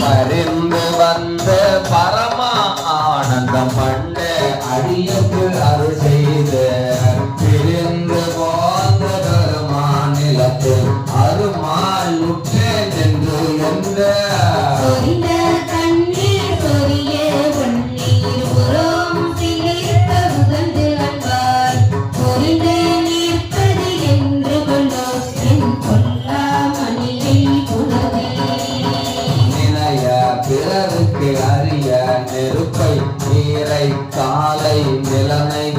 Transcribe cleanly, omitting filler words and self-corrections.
பரிந்து வந்த பரமா ஆனந்தம் மண்ட அடியக்கு அருள் செய்து பிரிந்து போந்த கருமாநிலத்தில் அருமாள் உற்றே சென்று என்ற பிறருக்கு அறிய நெருப்பை நீரை காலை நிலனை